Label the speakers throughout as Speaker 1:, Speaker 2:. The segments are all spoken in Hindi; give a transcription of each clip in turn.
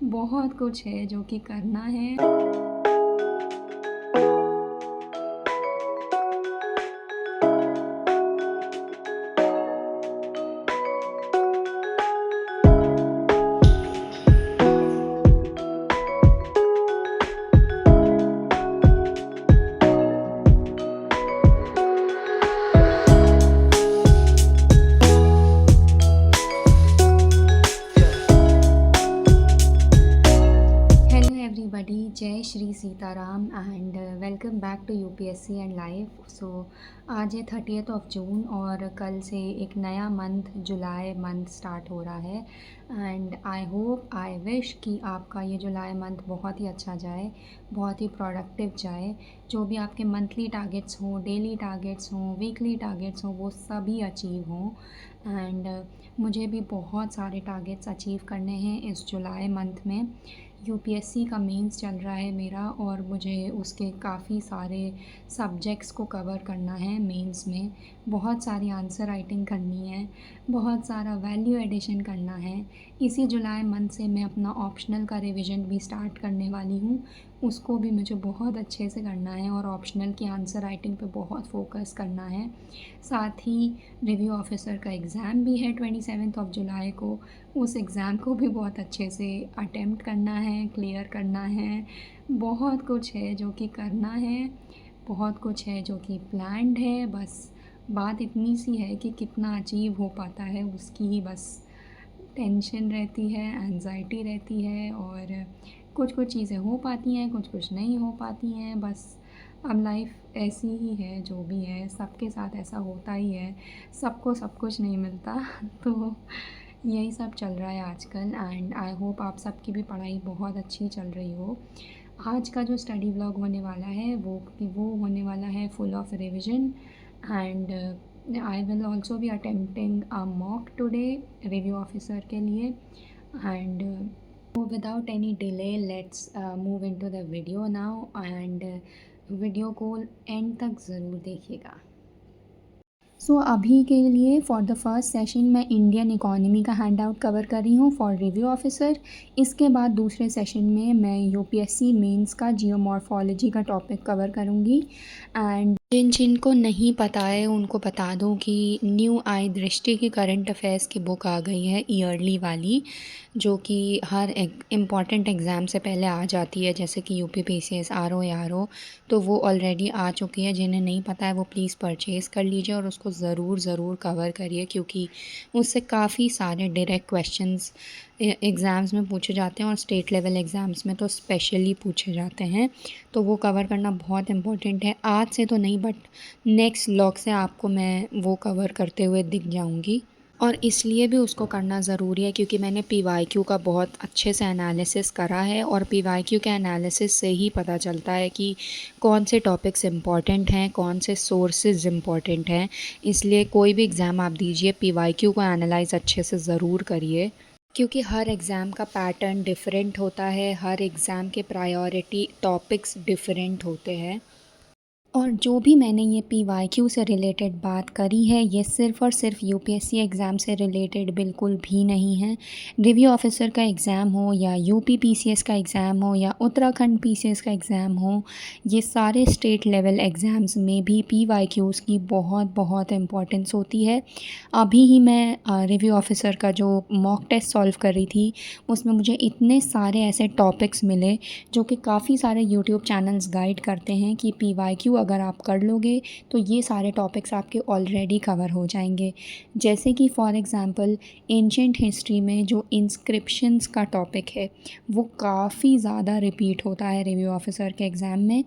Speaker 1: बहुत कुछ है जो कि करना है। हेलो एवरीबॉडी, जय Shri Sitaram and welcome back to UPSC and life. So आज है 30 जून और कल से एक नया मंथ जुलाई मंथ स्टार्ट हो रहा है। एंड आई विश कि आपका ये जुलाई मंथ बहुत ही अच्छा जाए, बहुत ही प्रोडक्टिव जाए। जो भी आपके मंथली टारगेट्स हों, डेली टारगेट्स हों, वीकली टारगेट्स हों, वो सभी अचीव हों। एंड मुझे भी बहुत सारे टारगेट्स अचीव करने हैं इस जुलाई मंथ में। यूपीएससी का मेंस चल रहा है मेरा और मुझे उसके काफ़ी सारे सब्जेक्ट्स को कवर करना है मेंस में। बहुत सारी आंसर राइटिंग करनी है, बहुत सारा वैल्यू एडिशन करना है। इसी जुलाई मंथ से मैं अपना ऑप्शनल का रिवीजन भी स्टार्ट करने वाली हूँ, उसको भी मुझे बहुत अच्छे से करना है और ऑप्शनल की आंसर राइटिंग पे बहुत फोकस करना है। साथ ही रिव्यू ऑफिसर का एग्ज़ाम भी है 27 जुलाई को, उस एग्ज़ाम को भी बहुत अच्छे से अटेम्प्ट करना है, क्लियर करना है। बहुत कुछ है जो कि करना है, बहुत कुछ है जो कि प्लान्ड है। बस बात इतनी सी है कि कितना अचीव हो पाता है उसकी ही बस टेंशन रहती है, एंजाइटी रहती है। और कुछ कुछ चीज़ें हो पाती हैं, कुछ कुछ नहीं हो पाती हैं। बस अब लाइफ ऐसी ही है, जो भी है सबके साथ ऐसा होता ही है, सबको सब कुछ नहीं मिलता। तो यही सब चल रहा है आजकल एंड आई होप आप सबकी भी पढ़ाई बहुत अच्छी चल रही हो। आज का जो स्टडी व्लॉग होने वाला है वो होने वाला है full of revision and I will also be attempting a mock today review officer के लिए। And without any delay let's move into the video now and video को एंड तक ज़रूर देखिएगा। सो अभी के लिए फॉर द फर्स्ट सेशन मैं इंडियन इकोनॉमी का हैंड आउट कवर कर रही हूँ फॉर रिव्यू ऑफिसर। इसके बाद दूसरे सेशन में मैं यूपीएससी मेंस का जियोमॉर्फोलॉजी का टॉपिक कवर करूँगी। एंड जिनको नहीं पता है उनको बता दूँ कि न्यू आई दृष्टि की करंट अफेयर्स की बुक आ गई है, ईयरली वाली, जो कि हर इम्पॉर्टेंट एग्ज़ाम से पहले आ जाती है, जैसे कि यूपी पीसीएस, आरओ एआरओ। तो वो ऑलरेडी आ चुकी है। जिन्हें नहीं पता है वो प्लीज़ परचेज़ कर लीजिए और उसको ज़रूर कवर करिए, क्योंकि उससे काफ़ी सारे डायरेक्ट क्वेश्चंस एग्ज़ाम्स में पूछे जाते हैं और स्टेट लेवल एग्ज़ाम्स में तो स्पेशली पूछे जाते हैं। तो वो कवर करना बहुत इम्पोर्टेंट है। आज से तो नहीं बट नेक्स्ट व्लॉग से आपको मैं वो कवर करते हुए दिख जाऊँगी। और इसलिए भी उसको करना ज़रूरी है क्योंकि मैंने पीवाईक्यू का बहुत अच्छे से एनालिसिस करा है और पीवाईक्यू के एनालिसिस से ही पता चलता है कि कौन से टॉपिक्स इम्पॉर्टेंट हैं, कौन से सोर्सेज इम्पॉर्टेंट हैं। इसलिए कोई भी एग्ज़ाम आप दीजिए, पीवाईक्यू को एनालाइज़ अच्छे से ज़रूर करिए, क्योंकि हर एग्ज़ाम का पैटर्न डिफरेंट होता है, हर एग्ज़ाम के प्रायोरिटी टॉपिक्स डिफरेंट होते हैं। और जो भी मैंने ये पीवाईक्यू से रिलेटेड बात करी है, ये सिर्फ़ और सिर्फ यूपीएससी एग्ज़ाम से रिलेटेड बिल्कुल भी नहीं है। रिव्यू ऑफिसर का एग्ज़ाम हो या यूपी पीसीएस का एग्ज़ाम हो या उत्तराखंड पीसीएस का एग्ज़ाम हो, ये सारे स्टेट लेवल एग्ज़ाम्स में भी पीवाईक्यूज़ की बहुत बहुत इम्पोर्टेंस होती है। अभी ही मैं रिव्यू ऑफिसर का जो मॉक टेस्ट सॉल्व कर रही थी, उसमें मुझे इतने सारे ऐसे टॉपिक्स मिले जो कि काफ़ी सारे यूट्यूब चैनल्स गाइड करते हैं कि पीवाईक्यू अगर आप कर लोगे तो ये सारे टॉपिक्स आपके ऑलरेडी कवर हो जाएंगे। जैसे कि फॉर एग्ज़ाम्पल एंशिएंट हिस्ट्री में जो इंस्क्रिप्शंस का टॉपिक है वो काफ़ी ज़्यादा रिपीट होता है रिव्यू ऑफिसर के एग्ज़ाम में।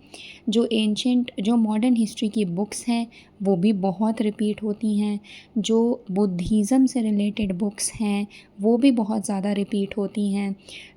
Speaker 1: जो मॉडर्न हिस्ट्री की बुक्स हैं वो भी बहुत रिपीट होती हैं। जो बुद्धिज़्म से रिलेटेड बुक्स हैं वो भी बहुत ज़्यादा रिपीट होती हैं।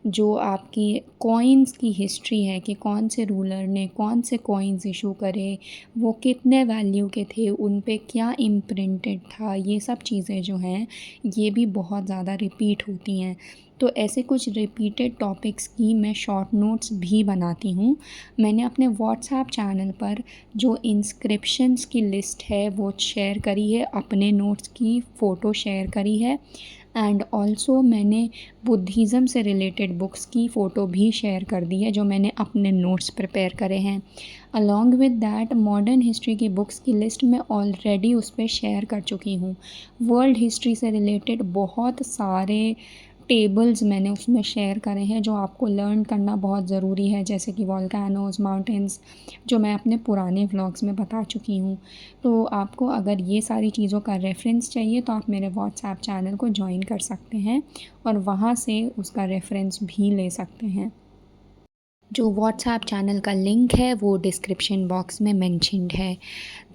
Speaker 1: जो आपकी कॉइन्स की हिस्ट्री है कि कौन से रूलर ने कौन से कॉइन्स इशू करे, वो कितने वैल्यू के थे, उन पे क्या इम्प्रिंटेड था, ये सब चीज़ें जो हैं ये भी बहुत ज़्यादा रिपीट होती हैं। तो ऐसे कुछ रिपीटेड टॉपिक्स की मैं शॉर्ट नोट्स भी बनाती हूँ। मैंने अपने व्हाट्सएप चैनल पर जो इंस्क्रिप्शंस की लिस्ट है वो शेयर करी है, अपने नोट्स की फ़ोटो शेयर करी है। एंड ऑल्सो मैंने बुद्धिज़्म से रिलेटेड बुक्स की फ़ोटो भी शेयर कर दी है जो मैंने अपने नोट्स प्रिपेयर करे हैं। Along with that modern history की बुक्स की लिस्ट मैं ऑलरेडी उस पर शेयर कर चुकी हूँ। वर्ल्ड हिस्ट्री से रिलेटेड बहुत सारे टेबल्स मैंने उसमें शेयर करे हैं जो आपको लर्न करना बहुत ज़रूरी है, जैसे कि वॉल्केनोज, माउंटेन्स, जो मैं अपने पुराने व्लॉग्स में बता चुकी हूँ। तो आपको अगर ये सारी चीज़ों का रेफ़रेंस चाहिए तो आप मेरे व्हाट्सएप चैनल को जॉइन कर सकते हैं और वहाँ से उसका रेफ़रेंस भी ले सकते हैं। जो व्हाट्सएप चैनल का लिंक है वो डिस्क्रिप्शन बॉक्स में मेंशन्ड है।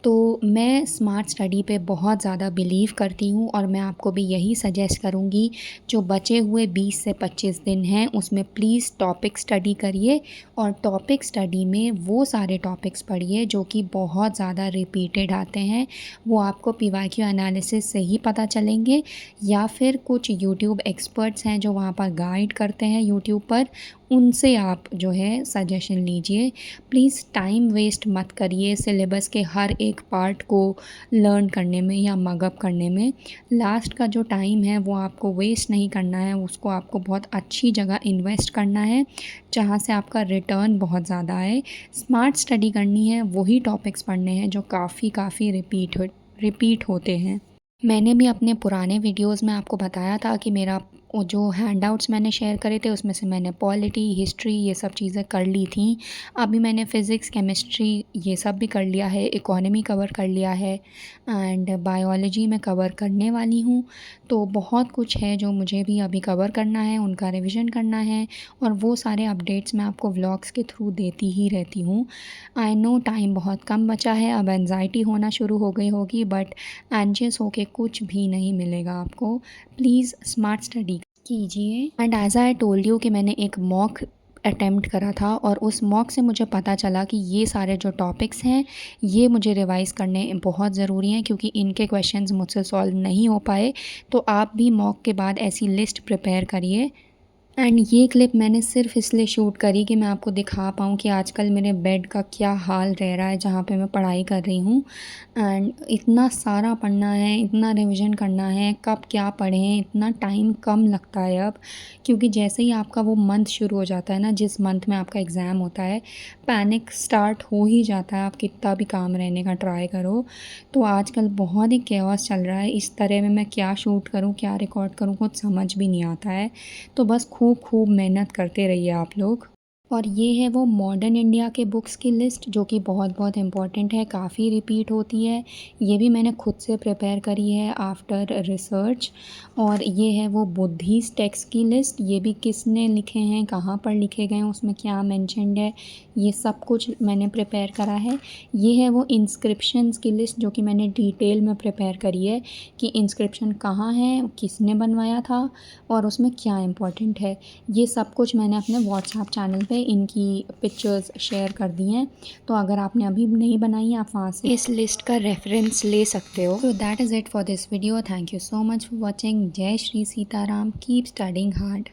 Speaker 1: तो मैं स्मार्ट स्टडी पे बहुत ज़्यादा बिलीव करती हूँ और मैं आपको भी यही सजेस्ट करूँगी, जो बचे हुए 20 से 25 दिन हैं उसमें प्लीज़ टॉपिक स्टडी करिए और टॉपिक स्टडी में वो सारे टॉपिक्स पढ़िए जो कि बहुत ज़्यादा रिपीटेड आते हैं। वो आपको पीवाईक्यू एनालिसिस से ही पता चलेंगे या फिर कुछ यूट्यूब एक्सपर्ट्स हैं जो वहाँ पर गाइड करते हैं यूट्यूब पर, उनसे आप जो है सजेशन लीजिए। प्लीज़ टाइम वेस्ट मत करिए सिलेबस के हर एक पार्ट को लर्न करने में या मगअप करने में। लास्ट का जो टाइम है वो आपको वेस्ट नहीं करना है, उसको आपको बहुत अच्छी जगह इन्वेस्ट करना है जहाँ से आपका रिटर्न बहुत ज़्यादा आए। स्मार्ट स्टडी करनी है, वही टॉपिक्स पढ़ने हैं जो काफ़ी रिपीट होते हैं। मैंने भी अपने पुराने वीडियोस में आपको बताया था कि मेरा वो जो हैंडआउट्स मैंने शेयर करे थे उसमें से मैंने पॉलिटी, हिस्ट्री ये सब चीज़ें कर ली थी। अभी मैंने फ़िज़िक्स, केमिस्ट्री ये सब भी कर लिया है, इकोनॉमी कवर कर लिया है एंड बायोलॉजी में कवर करने वाली हूँ। तो बहुत कुछ है जो मुझे भी अभी कवर करना है, उनका रिविज़न करना है और वो सारे अपडेट्स मैं आपको व्लॉग्स के थ्रू देती ही रहती हूँ। आई नो टाइम बहुत कम बचा है, अब एंग्ज़ायटी होना शुरू हो गई होगी, बट एंशियस होके कुछ भी नहीं मिलेगा आपको। प्लीज़ स्मार्ट स्टडी कीजिए। And as I told you कि मैंने एक मॉक अटेम्प्ट करा था और उस मॉक से मुझे पता चला कि ये सारे जो टॉपिक्स हैं ये मुझे रिवाइज़ करने बहुत ज़रूरी हैं क्योंकि इनके क्वेश्चंस मुझसे सॉल्व नहीं हो पाए। तो आप भी मॉक के बाद ऐसी लिस्ट प्रिपेयर करिए। एंड ये क्लिप मैंने सिर्फ इसलिए शूट करी कि मैं आपको दिखा पाऊँ कि आजकल मेरे बेड का क्या हाल रह रहा है जहाँ पे मैं पढ़ाई कर रही हूँ। एंड इतना सारा पढ़ना है, इतना रिवीजन करना है, कब क्या पढ़ें, इतना टाइम कम लगता है अब, क्योंकि जैसे ही आपका वो मंथ शुरू हो जाता है ना, जिस मंथ में आपका एग्ज़ाम होता है, पैनिक स्टार्ट हो ही जाता है, आप कितना भी काम रहने का ट्राई करो। तो आजकल बहुत ही केओस चल रहा है, इस तरह में मैं क्या शूट करूँ, क्या रिकॉर्ड करूँ, कुछ समझ भी नहीं आता है। तो बस खूब मेहनत करते रहिए आप लोग। और ये है वो मॉडर्न इंडिया के बुक्स की लिस्ट जो कि बहुत इम्पॉर्टेंट है, काफ़ी रिपीट होती है। ये भी मैंने खुद से प्रिपेयर करी है आफ्टर रिसर्च। और ये है वो बुद्धिस्ट टेक्स्ट की लिस्ट, ये भी किसने लिखे हैं, कहाँ पर लिखे गए हैं, उसमें क्या मेंशन्ड है, ये सब कुछ मैंने प्रिपेयर करा है। ये है वो इंस्क्रिप्शंस की लिस्ट जो कि मैंने डिटेल में प्रिपेयर करी है कि इंस्क्रिप्शन कहाँ है, किसने बनवाया था और उसमें क्या इम्पोर्टेंट है। ये सब कुछ मैंने अपने व्हाट्सएप चैनल पे इनकी पिक्चर्स शेयर कर दी हैं। तो अगर आपने अभी नहीं बनाई आप वहाँ से इस लिस्ट का रेफरेंस ले सकते हो। तो that is it for this video. Thank you so much for watching. जय Shri Sitaram. Keep studying hard.